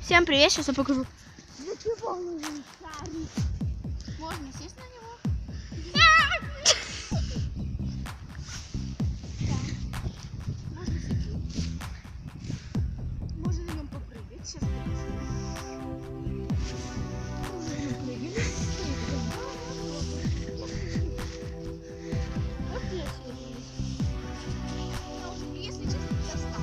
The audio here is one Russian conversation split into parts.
Всем привет, сейчас я покажу. Можно сесть на него? Можно сидеть. Можно на нем попрыгать. Сейчас вот здесь есть. Если честно, достал.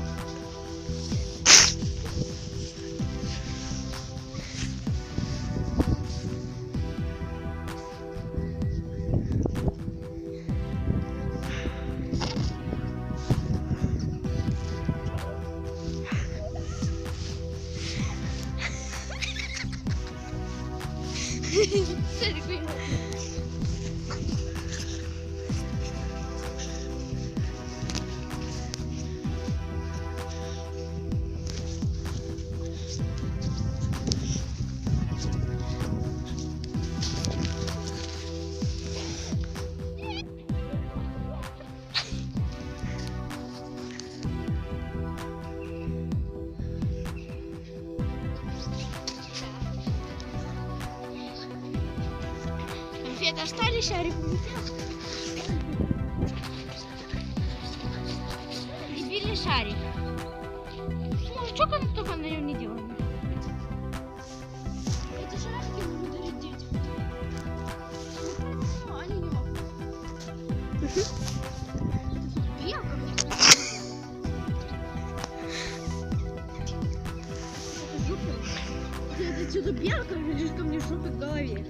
Конфеты остались, шарик улетел. Избили шарик. Ну, что только на нем не делаем? Эти шарики могут дарить детям. Ну, они не могут. Белка мне это что-то белка лежит ко мне в жопе в голове.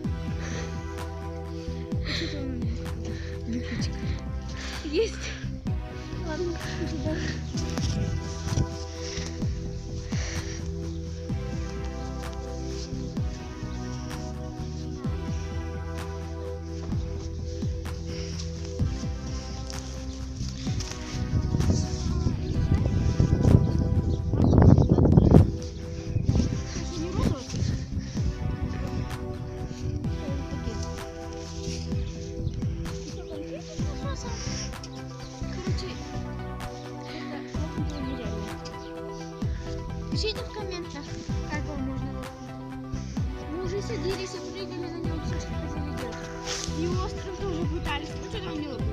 Есть. Ладно, сюда. Пишите в комментах, как вам можно лопнуть. Мы уже садились и прыгали на нем, все, что хотели делать. И остров тоже пытались, ну что там не лопнуть.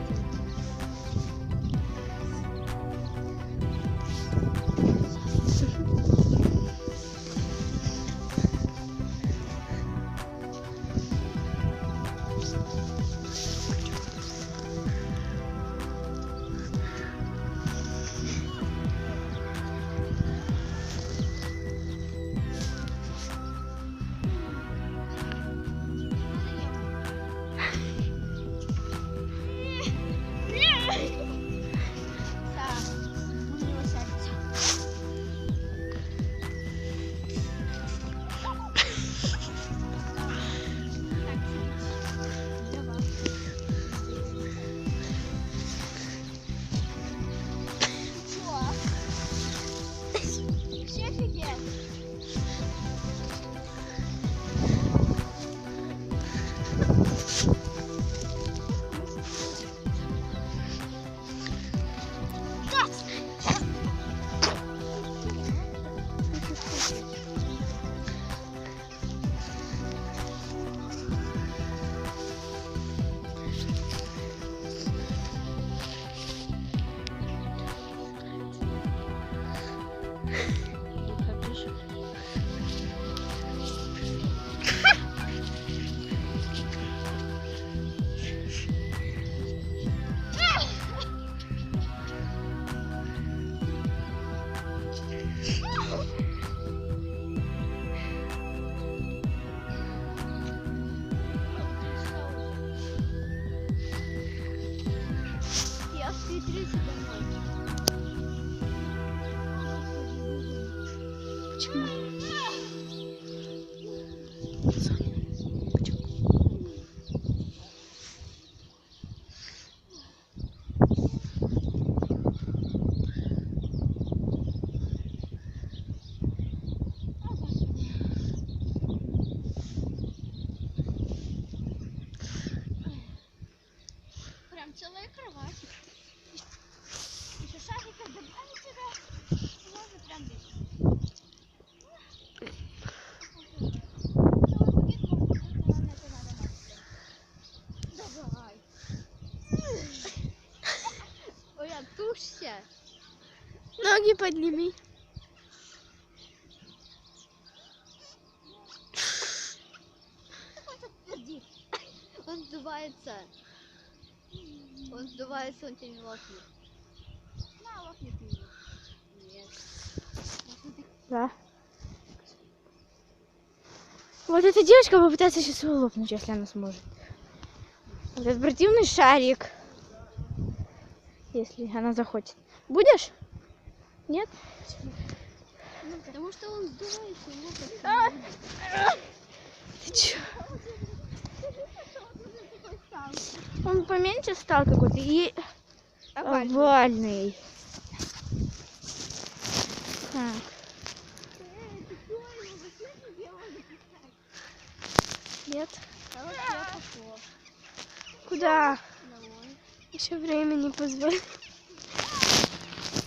Прям целая кровать. Еще шариков добавить сюда. Можно прям здесь. Ноги подними. Подожди. Он сдувается. Он сдувается, он тебя не лопнет. На, лопнет его. Нет. Да. Вот эта девочка попытается сейчас его лопнуть, если она сможет. Вот этот противный шарик. Если она захочет. Будешь? Нет? Ну, потому что он сдувается, и лопнет. Ты чё? Он поменьше стал какой-то и овальный. Так. Нет? Короче, я пошла. Куда? Домой. Еще время не позволит.